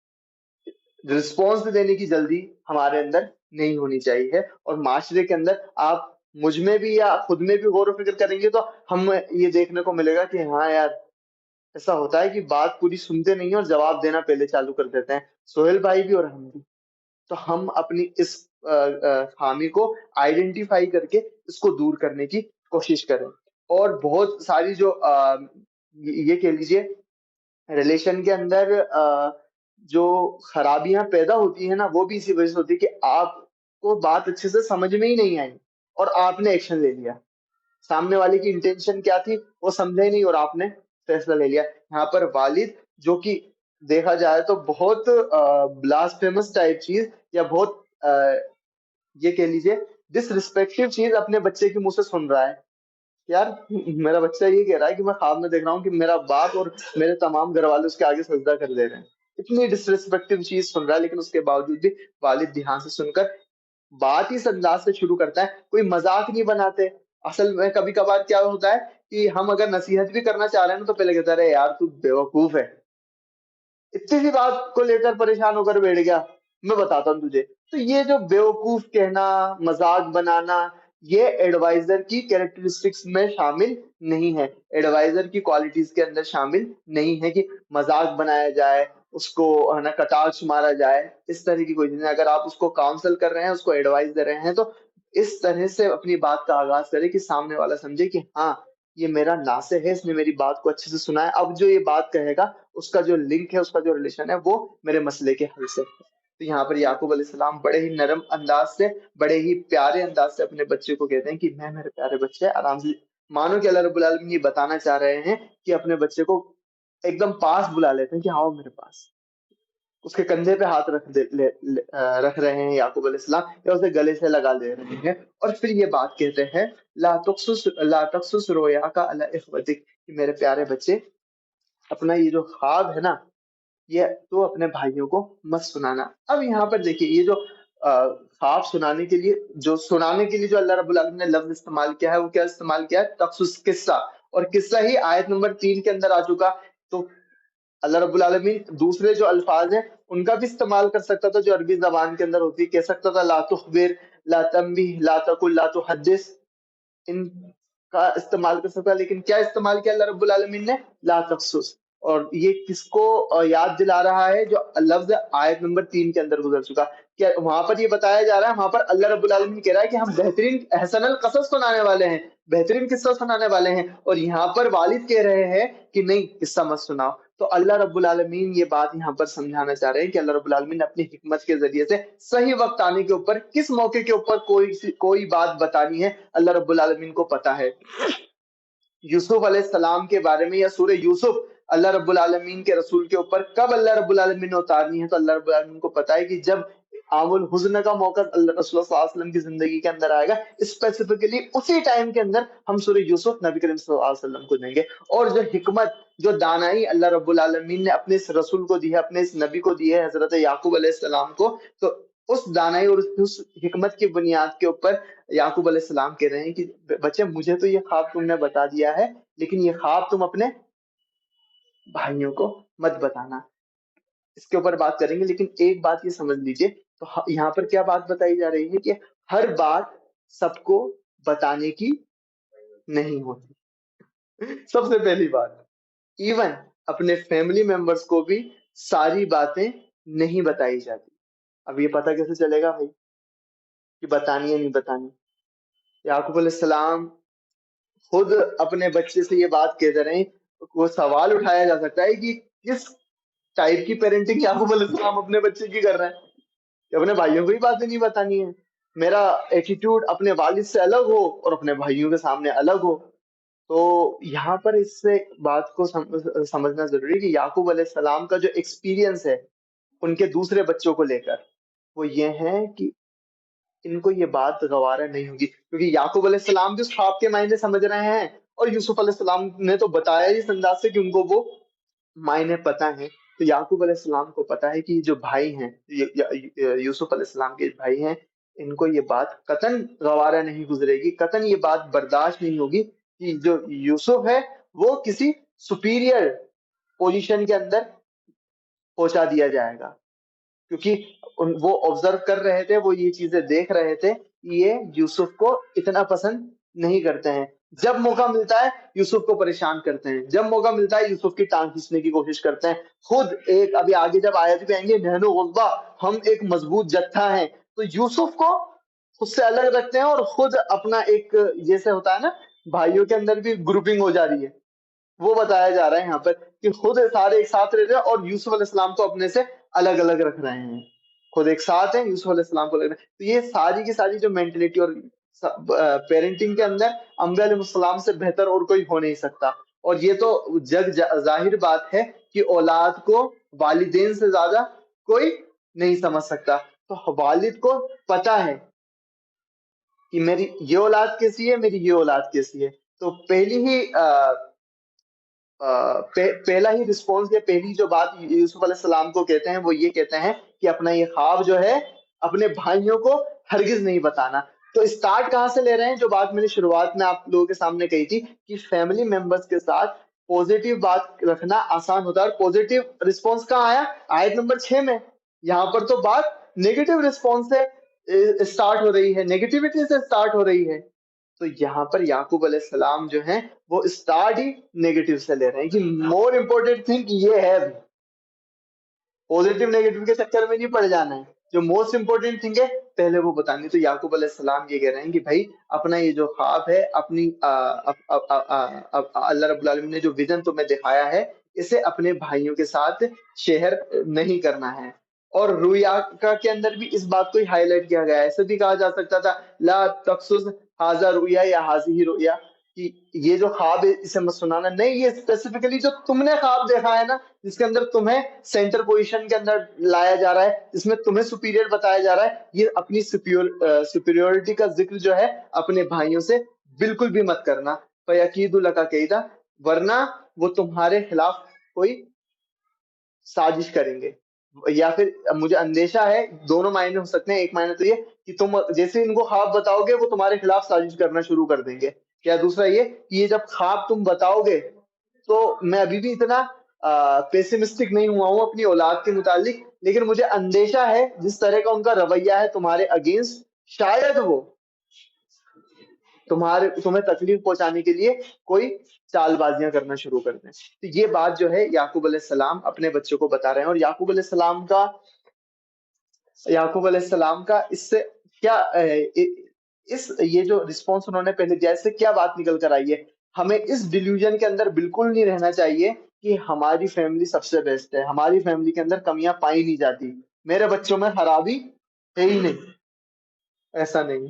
رسپانس دینے کی جلدی ہمارے اندر نہیں ہونی چاہیے، اور معاشرے کے اندر آپ مجھ میں بھی یا خود میں بھی غور و فکر کریں گے تو ہم یہ دیکھنے کو ملے گا کہ ہاں یار ایسا ہوتا ہے کہ بات پوری سنتے نہیں ہیں اور جواب دینا پہلے چالو کر دیتے ہیں، سہیل بھائی بھی اور ہم بھی۔ تو ہم اپنی اس خامی کو آئیڈینٹیفائی کر کے اس کو دور کرنے کی کوشش کریں۔ اور بہت ساری جو یہ کہہ لیجیے ریلیشن کے اندر جو خرابیاں پیدا ہوتی ہیں نا، وہ بھی اسی وجہ سے ہوتی ہے کہ آپ کو بات اچھے سے سمجھ میں ہی نہیں آئی اور آپ نے ایکشن لے لیا، سامنے والے کی انٹینشن کیا تھی وہ سمجھے نہیں اور آپ نے فیصلہ لے لیا۔ یہاں پر والد جو کہ دیکھا جائے تو بہت بلاسفیمس ٹائپ چیز، یا بہت یہ کہہ لیجیے ڈس ریسپیکٹو چیز اپنے بچے کے منہ سے سن رہا ہے، یار میرا بچہ یہ کہہ رہا ہے کہ میں خواب میں دیکھ رہا ہوں کہ میرا باپ اور میرے تمام گھر والے اس کے آگے سجدہ کر دے رہے ہیں، اتنی ڈس ریسپیکٹو چیز سن رہا ہے، لیکن اس کے باوجود بھی والد دھیان سے سن کر بات اس انداز سے شروع کرتا ہے، کوئی مذاق نہیں بناتے۔ اصل میں کبھی کبھار کیا ہوتا ہے کہ ہم اگر نصیحت بھی کرنا چاہ رہے ہیں نا تو پہلے کہتا رہے یار تو بیوقوف ہے، اتنی سی بات کو لے کر پریشان ہو کر بیٹھ گیا، میں بتاتا ہوں تجھے۔ تو یہ جو بیوقوف کہنا، مذاق بنانا، یہ ایڈوائزر کی کیریکٹرسٹکس میں شامل نہیں ہے، ایڈوائزر کی کوالٹیز کے اندر شامل نہیں ہے کہ مذاق بنایا جائے، اس کو ہے نا کٹاچ مارا جائے، اس طرح کی کوئی چیز نہیں۔ اگر آپ اس کو کاؤنسل کر رہے ہیں، اس کو ایڈوائز دے رہے ہیں، تو اس طرح سے اپنی بات کا آغاز کرے کہ سامنے والا سمجھے کہ ہاں یہ میرا ناصح ہے، اس نے میری بات کو اچھے سے سنا ہے، اب جو یہ بات کہے گا اس کا جو لنک ہے، اس کا جو ریلیشن ہے، وہ میرے مسئلے کے حل سے ہے۔ تو یہاں پر یعقوب علیہ السلام بڑے ہی نرم انداز سے، بڑے ہی پیارے انداز سے اپنے بچے کو کہتے ہیں کہ میں میرے پیارے بچے آرام سے مانو کہ اللہ رب العالمین یہ بتانا چاہ رہے ہیں کہ اپنے بچے کو ایک دم پاس بلا لیتے ہیں کہ آؤ میرے پاس، اس کے کندھے پہ ہاتھ رکھ رہے ہیں یعقوب علیہ السلام، یا اسے گلے سے لگا لے رہے ہیں، اور پھر یہ بات کہتے ہیں لا تقصص رؤیاک علی اخوتک، کہ میرے پیارے بچے اپنا یہ جو خواب ہے نا یہ تو اپنے بھائیوں کو مت سنانا۔ اب یہاں پر دیکھیے یہ جو خواب سنانے کے لیے جو اللہ رب العالمین نے لفظ استعمال کیا ہے وہ کیا استعمال کیا ہے؟ تخصص، قصہ، اور قصہ ہی آیت نمبر 3 کے اندر آ چکا۔ تو اللہ رب العالمین دوسرے جو الفاظ ہیں ان کا بھی استعمال کر سکتا تھا جو عربی زبان کے اندر ہوتی ہے، کہہ سکتا تھا لا تخبر، لا تنبی، لا تقل، لا تحدث، ان کا استعمال کر سکتا ہے، لیکن کیا استعمال کیا اللہ رب العالمین نے؟ لا تخصص۔ اور یہ کس کو یاد دلا رہا ہے؟ جو لفظ آیت نمبر 3 کے اندر گزر چکا، کیا وہاں پر یہ بتایا جا رہا ہے، وہاں پر اللہ رب العالمین کہہ رہا ہے کہ ہم بہترین احسن القصص سنانے والے ہیں، بہترین قصہ سنانے والے ہیں، اور یہاں پر والد کہہ رہے ہیں کہ نہیں قصہ مت سناؤ۔ تو اللہ رب العالمین یہ بات یہاں پر سمجھانا چاہ رہے ہیں کہ اللہ رب العالمین اپنی حکمت کے ذریعے سے صحیح وقت آنے کے اوپر کس موقع کے اوپر کوئی بات بتانی ہے اللہ رب العالمین کو پتا ہے۔ یوسف علیہ السلام کے بارے میں یا سورہ یوسف اللہ رب العالمین کے رسول کے اوپر کب اللہ رب العالمین نے اتارنی ہے، تو اللہ رب العالمین کو پتا ہے کہ جب عام الحزن کا موقع اللہ رسول اللہ صلی اللہ علیہ وسلم کی زندگی کے اندر آئے گا، اسپیسیفکلی اسی ٹائم کے اندر ہم سورہ یوسف نبی کریم صلی اللہ علیہ وسلم کو دیں گے۔ اور جو حکمت، جو دانائی اللہ رب العالمین نے اپنے اس رسول کو دی ہے، اپنے اس نبی کو دی ہے حضرت یعقوب علیہ السلام کو، تو اس دانائی اور اس حکمت کی بنیاد کے اوپر یعقوب علیہ السلام کہہ رہے ہیں کہ بچے مجھے تو یہ خواب تم نے بتا دیا ہے، لیکن یہ خواب تم اپنے بھائیوں کو مت بتانا۔ اس کے اوپر بات کریں گے، لیکن ایک بات یہ سمجھ لیجئے، تو یہاں پر کیا بات بتائی جا رہی ہے کہ ہر بات سب کو بتانے کی نہیں ہوتی۔ سب سے پہلی بات، ایون اپنے فیملی ممبرز کو بھی ساری باتیں نہیں بتائی جاتی۔ اب یہ پتہ کیسے چلے گا بھائی کہ بتانی ہے نہیں بتانی؟ یعقوب علیہ السلام خود اپنے بچے سے یہ بات کہتے رہے، وہ سوال اٹھایا جا سکتا ہے کہ کس ٹائپ کی پیرنٹنگ یعقوب علیہ السلام اپنے بچے کی کر رہے ہیں کہ اپنے بھائیوں کو ہی باتیں نہیں بتانی ہے، میرا ایٹیٹیوڈ اپنے والد سے الگ ہو اور اپنے بھائیوں کے سامنے الگ ہو۔ تو یہاں پر اس سے بات کو سمجھنا ضروری ہے کہ یعقوب علیہ السلام کا جو ایکسپیرینس ہے ان کے دوسرے بچوں کو لے کر، وہ یہ ہے کہ ان کو یہ بات گوارا نہیں ہوگی، کیونکہ یعقوب علیہ السلام بھی اس خواب کے معنی سمجھ رہے ہیں، اور یوسف علیہ السلام نے تو بتایا اس انداز سے کہ ان کو وہ معنی پتہ ہیں۔ تو یعقوب علیہ السلام کو پتا ہے کہ جو بھائی ہیں، یوسف علیہ السلام کے بھائی ہیں، ان کو یہ بات قطعاً گوارا نہیں گزرے گی، قطعاً یہ بات برداشت نہیں ہوگی کہ جو یوسف ہے وہ کسی سپیریئر پوزیشن کے اندر پہنچا دیا جائے گا، کیونکہ وہ آبزرو کر رہے تھے، وہ یہ چیزیں دیکھ رہے تھے کہ یہ یوسف کو اتنا پسند نہیں کرتے ہیں، جب موقع ملتا ہے یوسف کو پریشان کرتے ہیں، جب موقع ملتا ہے یوسف کی ٹانگ کھینچنے کی کوشش کرتے ہیں۔ خود ایک ابھی آگے جب آیت پہ آئیں گے نحن غصبہ، ہم ایک مضبوط جتھا ہیں، تو یوسف کو خود سے الگ رکھتے ہیں اور خود اپنا ایک، جیسے ہوتا ہے نا بھائیوں کے اندر بھی گروپنگ ہو جا رہی ہے، وہ بتایا جا رہا ہے یہاں پر کہ خود سارے ایک ساتھ رہ رہے ہیں اور یوسف علیہ السلام کو اپنے سے الگ الگ رکھ رہے ہیں، خود ایک ساتھ ہیں، یوسف علیہ السلام کو الگ رکھ رہے ہیں۔ تو یہ ساری کی ساری جو مینٹلٹی اور پیرنٹنگ کے اندر انبیاء علیہ السلام سے بہتر اور کوئی ہو نہیں سکتا، اور یہ تو ظاہر بات ہے کہ اولاد کو والدین سے زیادہ کوئی نہیں سمجھ سکتا۔ تو والد کو پتا ہے کہ میری یہ اولاد کیسی ہے، میری یہ اولاد کیسی ہے، تو پہلا ہی رسپونس یا پہلی جو بات یوسف علیہ السلام کو کہتے ہیں وہ یہ کہتے ہیں کہ اپنا یہ خواب جو ہے اپنے بھائیوں کو ہرگز نہیں بتانا۔ تو اسٹارٹ کہاں سے لے رہے ہیں؟ جو بات میں نے شروعات میں آپ لوگوں کے سامنے کہی تھی کہ فیملی ممبرز کے ساتھ پوزیٹیو بات رکھنا آسان ہوتا ہے، اور پوزیٹیو رسپونس کہاں آیا؟ آیت نمبر 6 میں۔ یہاں پر تو بات نیگیٹو رسپونس سے اسٹارٹ ہو رہی ہے، نیگیٹیوٹی سے اسٹارٹ ہو رہی ہے۔ تو یہاں پر یعقوب علیہ السلام جو ہیں وہ اسٹارٹ ہی نیگیٹو سے لے رہے ہیں کہ مور امپورٹنٹ تھنگ یہ ہے، پوزیٹو نیگیٹو کے چکر میں نہیں پڑ جانا ہے، جو موسٹ امپورٹنٹ تھنگ ہے پہلے وہ بتانی۔ تو یعقوب علیہ السلام یہ کہہ رہے ہیں کہ بھائی اپنا یہ جو خواب ہے، اپنی اللہ رب العالمین نے جو ویژن تمہیں دکھایا ہے، اسے اپنے بھائیوں کے ساتھ شیئر نہیں کرنا ہے۔ اور رویا کے اندر بھی اس بات کو ہی ہائی لائٹ کیا گیا ہے، ایسے بھی کہا جا سکتا تھا لا تقصص ھذا رؤیا یا ھذہ رؤیا، کہ یہ جو خواب ہے اسے مت سنانا، نہیں، یہ اسپیسیفکلی جو تم نے خواب دیکھا ہے نا، جس کے اندر تمہیں سینٹر پوزیشن کے اندر لایا جا رہا ہے، جس میں تمہیں سپیریئر بتایا جا رہا ہے، یہ اپنی سپیریورٹی کا ذکر جو ہے اپنے بھائیوں سے بالکل بھی مت کرنا. فَيَكِيدُ لَكَ كَيْدًا، ورنہ وہ تمہارے خلاف کوئی سازش کریں گے. یا پھر مجھے اندیشہ ہے، دونوں معنی ہو سکتے ہیں. ایک معنی تو یہ کہ تم جیسے ان کو خواب بتاؤ گے وہ تمہارے خلاف سازش کرنا شروع کر دیں گے. یا دوسرا یہ کہ یہ جب خواب تم بتاؤ گے تو میں ابھی بھی اتنا پیسمسٹک نہیں ہوا ہوں اپنی اولاد کے متعلق، لیکن مجھے اندیشہ ہے جس طرح کا ان کا رویہ ہے تمہارے اگینسٹ، شاید وہ تمہیں تکلیف پہنچانے کے لیے کوئی چال بازیاں کرنا شروع کر دیں. تو یہ بات جو ہے یعقوب علیہ السلام اپنے بچوں کو بتا رہے ہیں. اور یعقوب علیہ السلام کا اس سے کیا یہ جو رسپانس انہوں نے پہلے دیا، اس سے کیا بات نکل کر آئی ہے؟ ہمیں اس ڈیلیوژن کے اندر بالکل نہیں رہنا چاہیے کہ ہماری فیملی سب سے بیسٹ ہے، ہماری فیملی کے اندر کمیاں پائی نہیں جاتی، میرے بچوں میں خرابی ہے ہی نہیں. ایسا نہیں.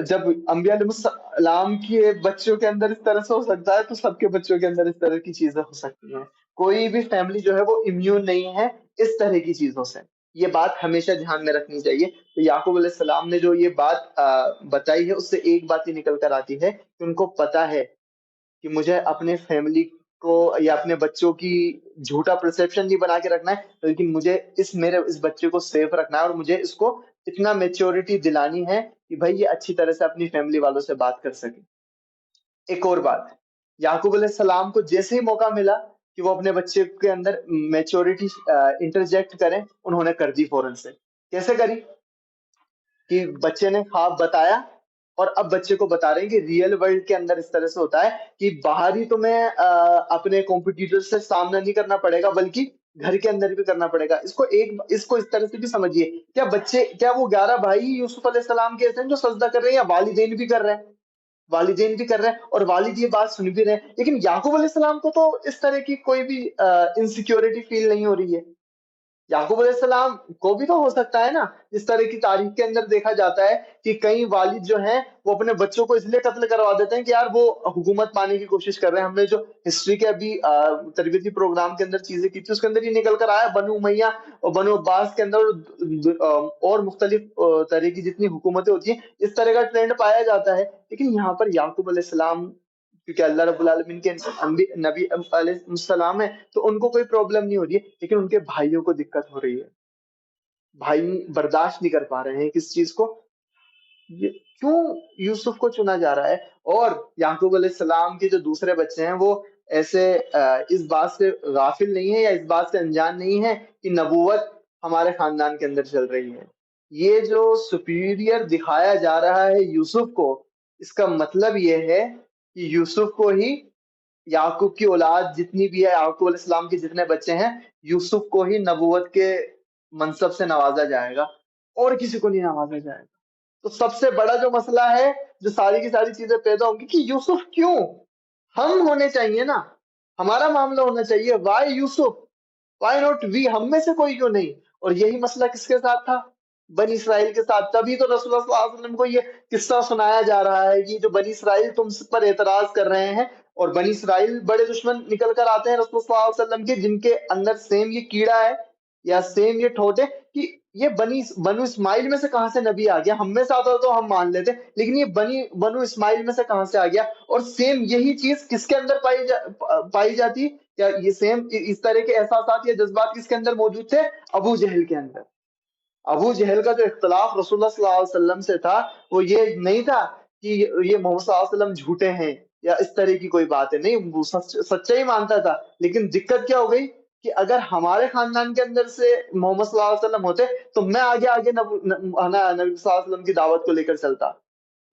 جب انبیاء علیہ السلام کے بچوں کے اندر اس طرح سے ہو سکتا ہے تو سب کے بچوں کے اندر اس طرح کی چیزیں ہو سکتی ہیں. کوئی بھی فیملی جو ہے وہ امیون نہیں ہے اس طرح کی چیزوں سے. یہ بات ہمیشہ دھیان میں رکھنی چاہیے. تو یعقوب علیہ السلام نے جو یہ بات بتائی ہے اس سے ایک بات یہ نکل کر آتی ہے کہ ان کو پتا ہے کہ مجھے اپنے فیملی کو یا اپنے بچوں کی جھوٹا پرسیپشن نہیں بنا کے رکھنا ہے، لیکن مجھے اس بچے کو سیف رکھنا ہے، اور مجھے اس کو اتنا میچورٹی دلانی ہے کہ بھائی یہ اچھی طرح سے اپنی فیملی والوں سے بات کر سکے. ایک اور بات، یعقوب علیہ السلام کو جیسے ہی موقع ملا کہ وہ اپنے بچے کے اندر میچورٹی انٹرجیکٹ کریں، انہوں نے کر دی فوراً سے. کیسے کری؟ کہ بچے نے خواب بتایا اور اب بچے کو بتا رہے ہیں کہ ریئل ورلڈ کے اندر اس طرح سے ہوتا ہے کہ باہر ہی تمہیں اپنے کمپٹیٹر سے سامنا نہیں کرنا پڑے گا بلکہ گھر کے اندر بھی کرنا پڑے گا. اس کو اس طرح سے بھی سمجھیے، کیا وہ 11 بھائی یوسف علیہ السلام کے ایسے ہیں جو سجدہ کر رہے ہیں، یا والدین بھی کر رہے ہیں؟ والدین بھی کر رہے ہیں اور والد یہ بات سن بھی رہے ہیں. لیکن یعقوب علیہ السلام کو تو اس طرح کی کوئی بھی انسیکیورٹی فیل نہیں ہو رہی ہے. یعقوب علیہ السلام کو بھی تو ہو سکتا ہے نا، جس طرح کی تاریخ کے اندر دیکھا جاتا ہے کہ کئی والد جو ہیں وہ اپنے بچوں کو اس لیے قتل کروا دیتے ہیں کہ یار وہ حکومت پانے کی کوشش کر رہے ہیں. ہم نے جو ہسٹری کے ابھی تربیتی پروگرام کے اندر چیزیں کی تھی اس کے اندر یہ نکل کر آیا بنو امیہ اور بنو عباس کے اندر اور مختلف طرح کی جتنی حکومتیں ہوتی ہیں اس طرح کا ٹرینڈ پایا جاتا ہے. لیکن یہاں پر یعقوب علیہ السلام کیونکہ اللہ رب العالمین کے نبی علیہ السلام ہے تو ان کو کوئی پرابلم نہیں ہو رہی ہے، لیکن ان کے بھائیوں کو دقت ہو رہی ہے. بھائی برداشت نہیں کر پا رہے ہیں کس چیز کو، کیوں یوسف کو چنا جا رہا ہے. اور یعقوب علیہ السلام کے جو دوسرے بچے ہیں وہ ایسے اس بات سے غافل نہیں ہے یا اس بات سے انجان نہیں ہے کہ نبوت ہمارے خاندان کے اندر چل رہی ہے. یہ جو سپیریئر دکھایا جا رہا ہے یوسف کو، اس کا مطلب یہ ہے کہ یوسف کو ہی، یعقوب کی اولاد جتنی بھی ہے، یعقوب علیہ السلام کے جتنے بچے ہیں، یوسف کو ہی نبوت کے منصب سے نوازا جائے گا، اور کسی کو نہیں نوازا جائے گا. تو سب سے بڑا جو مسئلہ ہے جو ساری کی ساری چیزیں پیدا ہوں گی کہ یوسف کیوں؟ ہم ہونے چاہیے نا، ہمارا معاملہ ہونا چاہیے. وائی یوسف، وائی ناٹ وی، ہم میں سے کوئی کیوں نہیں؟ اور یہی مسئلہ کس کے ساتھ تھا؟ بنی اسرائیل کے ساتھ. تبھی تو رسول اللہ صلی اللہ علیہ وسلم کو یہ قصہ سنایا جا رہا ہے کہ جو بنی اسرائیل تم پر اعتراض کر رہے ہیں، اور بنی اسرائیل بڑے دشمن نکل کر آتے ہیں رسول اللہ صلی اللہ علیہ وسلم کے، جن کے اندر سیم یہ کیڑا ہے یا سیم یہ ٹھوٹ ہے کہ یہ بنو اسماعیل میں سے کہاں سے نبی آ گیا. ہم میں سے آتا تو ہم مان لیتے، لیکن یہ بنو اسماعیل میں سے کہاں سے آ گیا؟ اور سیم یہی چیز کس کے اندر پائی جاتی؟ کیا یہ سیم اس طرح کے احساسات یا جذبات کس کے اندر موجود تھے؟ ابو جہل کے اندر. ابو جہل کا جو اختلاف رسول اللہ صلی اللہ علیہ وسلم سے تھا وہ یہ نہیں تھا کہ یہ محمد صلی اللہ علیہ وسلم جھوٹے ہیں یا اس طرح کی کوئی بات ہے، نہیں، وہ سچائی مانتا تھا. لیکن دقت کیا ہو گئی کہ اگر ہمارے خاندان کے اندر سے محمد صلی اللہ علیہ وسلم ہوتے تو میں آگے نبی صلی اللہ علیہ وسلم کی دعوت کو لے کر چلتا.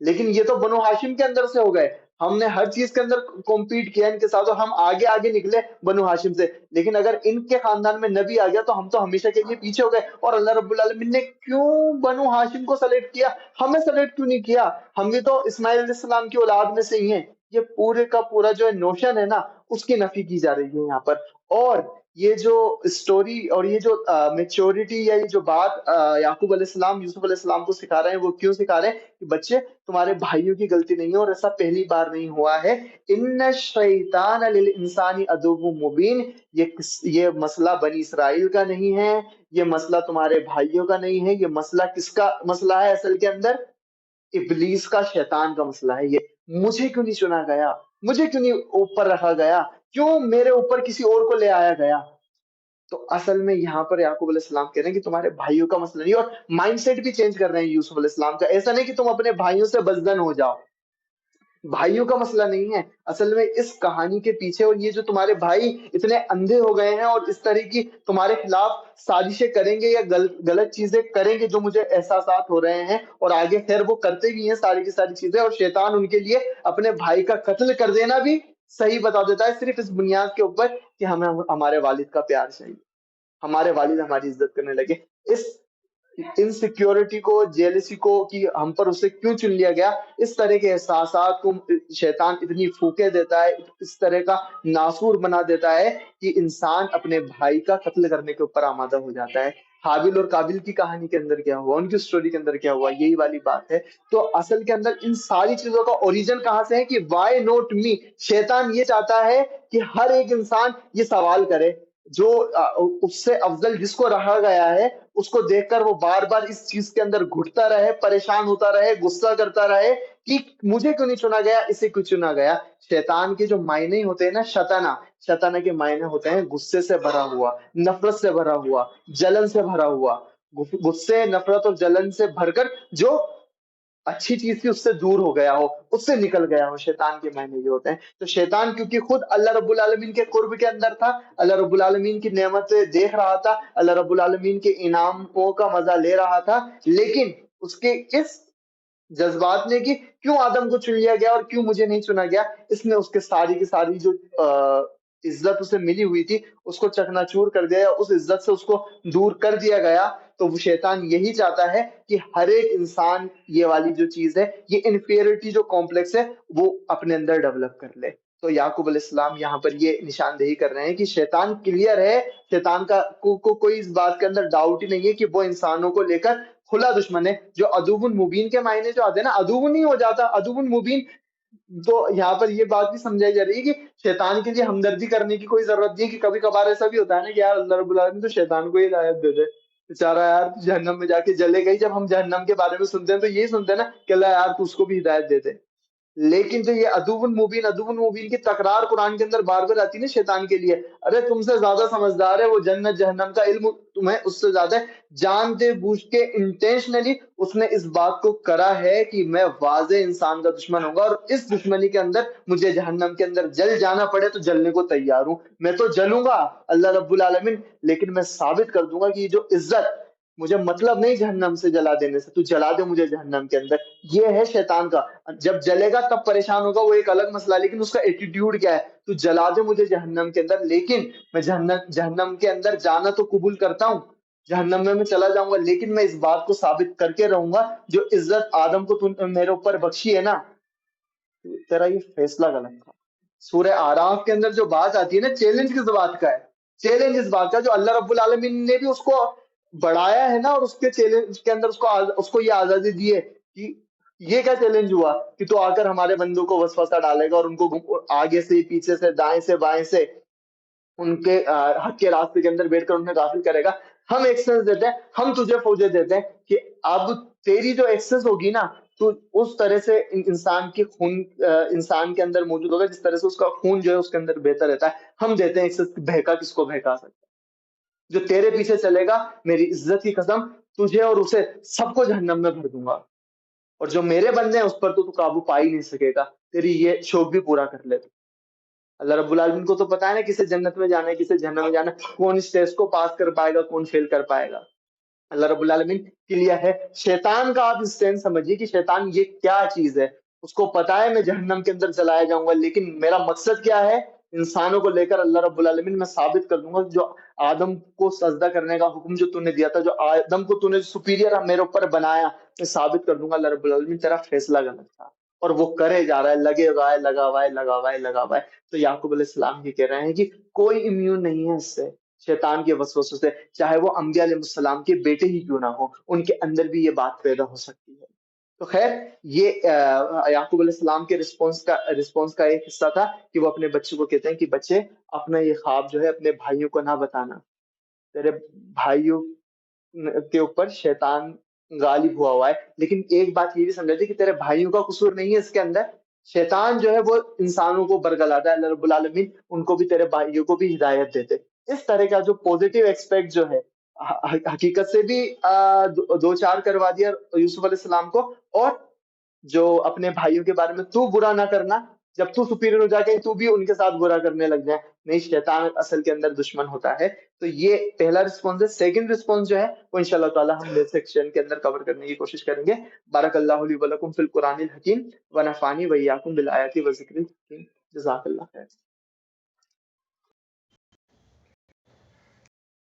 لیکن یہ تو بنو ہاشم کے اندر سے ہو گئے، ہم نے ہر چیز کے اندر کمپیٹ کیا ان کے ساتھ اور ہم آگے نکلے بنو ہاشم سے. لیکن اگر ان کے خاندان میں نبی آ گیا تو ہم تو ہمیشہ کے لیے پیچھے ہو گئے. اور اللہ رب العالمین نے کیوں بنو ہاشم کو سلیکٹ کیا؟ ہمیں سلیکٹ کیوں نہیں کیا؟ ہم بھی تو اسماعیل علیہ السلام کی اولاد میں سے ہی ہیں. یہ پورے کا پورا جو نوشن ہے نا اس کی نفی کی جا رہی ہے یہاں پر. اور یہ جو اسٹوری اور یہ جو میچورٹی یا یہ جو بات یعقوب علیہ السلام یوسف علیہ السلام کو سکھا رہے ہیں، وہ کیوں سکھا رہے ہیں کہ بچے تمہارے بھائیوں کی غلطی نہیں ہے، اور ایسا پہلی بار نہیں ہوا ہے. ان الشیطان للانسان عدو مبین. یہ مسئلہ بنی اسرائیل کا نہیں ہے، یہ مسئلہ تمہارے بھائیوں کا نہیں ہے، یہ مسئلہ کس کا مسئلہ ہے اصل کے اندر؟ ابلیس کا، شیطان کا مسئلہ ہے یہ. مجھے کیوں نہیں چنا گیا؟ مجھے کیوں نہیں اوپر رکھا گیا؟ کیوں میرے اوپر کسی اور کو لے آیا گیا؟ تو اصل میں یہاں پر یعقوب علیہ السلام کہہ رہے ہیں کہ تمہارے بھائیوں کا مسئلہ نہیں. اور مائنڈ سیٹ بھی چینج کر رہے ہیں یوسف علیہ السلام کا. ایسا نہیں کہ تم اپنے بھائیوں سے بزدن ہو جاؤ، بھائیوں کا مسئلہ نہیں ہے اصل میں اس کہانی کے پیچھے. اور یہ جو تمہارے بھائی اتنے اندھے ہو گئے ہیں اور اس طرح کی تمہارے خلاف سازشیں کریں گے یا غلط چیزیں کریں گے جو مجھے احساسات ہو رہے ہیں، اور آگے خیر وہ کرتے بھی ہیں ساری کی ساری چیزیں، اور شیطان ان کے لیے اپنے بھائی کا قتل کر دینا بھی صحیح بتا دیتا ہے، صرف اس بنیاد کے اوپر کہ ہمیں ہمارے والد کا پیار چاہیے، ہمارے والد ہماری عزت کرنے لگے. اس انسیکیورٹی کو، جیلسی کو، کہ ہم پر اسے کیوں چن لیا گیا، اس طرح کے احساسات کو شیطان اتنی پھونکے دیتا ہے، اس طرح کا ناسور بنا دیتا ہے کہ انسان اپنے بھائی کا قتل کرنے کے اوپر آمادہ ہو جاتا ہے. حابیل اور قابل کی کہانی کے اندر کیا ہوا، ان کی سٹوری کے اندر کیا ہوا، یہی والی بات ہے. تو اصل کے اندر ان ساری چیزوں کا اوریجن کہاں سے ہے کہ وائی نوٹ می. شیطان یہ چاہتا ہے کہ ہر ایک انسان یہ سوال کرے، جو اس سے افضل جس کو رہا گیا ہے اس کو دیکھ کر وہ بار بار اس چیز کے اندر گھٹتا رہے، پریشان ہوتا رہے، غصہ کرتا رہے کہ مجھے کیوں نہیں چنا گیا، اسے کیوں چنا گیا. شیطان کے جو معنی ہوتے ہیں نا، شتانہ کے معنی ہوتے ہیں غصے سے بھرا ہوا، نفرت سے بھرا ہوا، جلن سے بھرا ہوا. غصے، نفرت اور جلن سے بھر کر جو اچھی چیز تھی اس سے دور ہو گیا ہو، اس سے نکل گیا ہو، شیطان کے معنی یہ ہوتے ہیں. تو شیطان کیونکہ خود اللہ رب العالمین کے قرب کے اندر تھا، اللہ رب العالمین کی نعمتیں دیکھ رہا تھا، اللہ رب العالمین کے انعاموں کا مزہ لے رہا تھا، لیکن اس کے اس جذبات نے کہ کیوں آدم کو چن لیا گیا اور کیوں مجھے نہیں چنا گیا، اس نے اس کے ساری کی ساری جو عزت اسے ملی ہوئی تھی اس کو چکنا چور کر دیا، اس عزت سے اس کو دور کر دیا گیا. تو وہ شیطان یہی چاہتا ہے کہ ہر ایک انسان یہ والی جو چیز ہے، یہ انفیریٹی جو کمپلیکس ہے، وہ اپنے اندر ڈیولپ کر لے. تو یعقوب علیہ السلام یہاں پر یہ نشاندہی کر رہے ہیں کہ شیطان کلیئر ہے، شیطان کا کوئی اس بات کے اندر ڈاؤٹ ہی نہیں ہے کہ وہ انسانوں کو لے کر کھلا دشمن ہے. جو ادوبن مبین کے معنی جو آتے ہیں نا، ادوبن نہیں ہو جاتا، ادوبن مبین. تو یہاں پر یہ بات بھی سمجھائی جا رہی ہے کہ شیطان کے لیے ہمدردی کرنے کی کوئی ضرورت نہیں ہے، کہ کبھی کبھار ایسا بھی ہوتا ہے نا کہ یار اللہ رب العالمین تو شیطان کو ہی ہدایت دے دے، بیچارہ یار جہنم میں جا کے جلے گئی. جب ہم جہنم کے بارے میں سنتے ہیں تو یہی سنتے ہیں نا کہ اللہ یار تو اس کو بھی ہدایت دے دے. لیکن جو یہ ادو مبین کی تکرار قرآن کے اندر بار بار آتی ہے نا شیطان کے لیے، ارے تم سے زیادہ سمجھدار ہے وہ، جنت جہنم کا علم تمہیں اس سے زیادہ ہے. جانتے بوجھ کے انٹینشنلی اس نے اس بات کو کرا ہے کہ میں واضح انسان کا دشمن ہوں گا، اور اس دشمنی کے اندر مجھے جہنم کے اندر جل جانا پڑے تو جلنے کو تیار ہوں. میں تو جلوں گا اللہ رب العالمین، لیکن میں ثابت کر دوں گا کہ یہ جو عزت، مجھے مطلب نہیں جہنم سے جلا دینے سے، تو جلا دے مجھے جہنم کے اندر. یہ ہے شیطان کا. جب جلے گا تب پریشان ہوگا، وہ ایک الگ مسئلہ ہے، لیکن اس کا ایٹیٹیوڈ کیا ہے؟ تو جلا دے مجھے جہنم کے اندر، لیکن میں جہنم کے اندر جانا تو قبول کرتا ہوں، جہنم میں چلا جاؤں گا، لیکن میں اس بات کو ثابت کر کے رہوں گا جو عزت آدم کو میرے اوپر بخشی ہے نا، تیرا یہ فیصلہ غلط تھا. سورہ آراف کے اندر جو بات آتی ہے نا، چیلنج کس بات کا ہے؟ چیلنج اس بات کا جو اللہ رب العالمین نے بھی اس کو بڑھایا ہے نا، اور اس کے چیلنج کے اندر اس کو یہ آزادی دی ہے کہ یہ کیا چیلنج ہوا کہ تو آ کر ہمارے بندوں کو وسوسہ ڈالے گا اور ان کو آگے سے، پیچھے سے، دائیں سے، بائیں سے ان کے حق کے راستے کے اندر بیٹھ کر انہیں غافل کرے گا. ہم ایکسس دیتے ہیں، ہم تجھے فوجیں دیتے ہیں کہ اب تیری جو ایکسس ہوگی نا، تو اس طرح سے انسان کی خون انسان کے اندر موجود ہوگا جس طرح سے اس کا خون جو ہے اس کے اندر بہتر رہتا ہے. ہم دیتے ہیں ایکسس، بہکا کس کو بہکا سکتا ہے؟ جو تیرے پیچھے چلے گا، میری عزت کی قسم، تجھے اور اسے سب کو جہنم میں بھر دوں گا، اور جو میرے بندے ہیں اس پر تو قابو پا ہی نہیں سکے گا. تیری یہ شوق بھی پورا کر لے تو. اللہ رب العالمین کو تو پتا ہے نا کسے جنت میں جانا ہے، کسے جہنم میں جانا ہے، کون اس ٹیسٹ کو پاس کر پائے گا، کون فیل کر پائے گا. اللہ رب العالمین کلیئر ہے. شیطان کا آپ اسٹینڈ سمجھیے کہ شیطان یہ کیا چیز ہے. اس کو پتا ہے میں جہنم کے اندر چلایا جاؤں گا، لیکن میرا مقصد کیا ہے؟ انسانوں کو لے کر اللہ رب العالمین میں ثابت کر دوں گا جو آدم کو سجدہ کرنے کا حکم جو تو نے دیا تھا، جو آدم کو تو نے سپیریئر میرے اوپر بنایا، میں ثابت کر دوں گا اللہ رب العالمین تیرا فیصلہ غلط تھا. اور وہ کرے جا رہا ہے، لگے ہوا ہے، لگا ہوا ہے، لگا ہوا ہے، لگا ہوا ہے. تو یعقوب علیہ السلام یہ کہہ رہے ہیں کہ کوئی امیون نہیں ہے اس سے. شیطان کے وسوسوں سے، چاہے وہ انبیاء علیہ السلام کے بیٹے ہی کیوں نہ ہو، ان کے اندر بھی یہ بات پیدا ہو سکتی ہے۔ تو خیر، یہ یعقوب علیہ السلام کے رسپانس کا ایک حصہ تھا کہ وہ اپنے بچے کو کہتے ہیں کہ بچے، اپنا یہ خواب جو ہے اپنے بھائیوں کو نہ بتانا، تیرے بھائیوں کے اوپر شیطان غالب ہوا ہے، لیکن ایک بات یہ بھی سمجھا جائے کہ تیرے بھائیوں کا قصور نہیں ہے اس کے اندر، شیطان جو ہے وہ انسانوں کو برگلاتا ہے، اللہ رب العالمین ان کو بھی، تیرے بھائیوں کو بھی ہدایت دیتے۔ اس طرح کا جو پوزیٹو ایکسپیکٹ جو ہے، حقیقت سے بھی دو چار کروا دیا یوسف علیہ السلام کو، اور جو اپنے بھائیوں کے بارے میں تو برا نہ کرنا، جب تو سپیریئر ہو جائے گا تو بھی ان کے ساتھ برا کرنے لگ جائے، نہیں، شیطان اصل کے اندر دشمن ہوتا ہے۔ تو یہ پہلا رسپانس ہے۔ سیکنڈ رسپانس جو ہے وہ انشاءاللہ تعالی ہم نیکسٹ سیکشن کے اندر کور کرنے کی کوشش کریں گے۔ بارک اللہ لی ولکم فی القرآن الحکیم ونفعنی وایاکم بالآیات والذکر الحکیم۔ جزاک اللہ خیر۔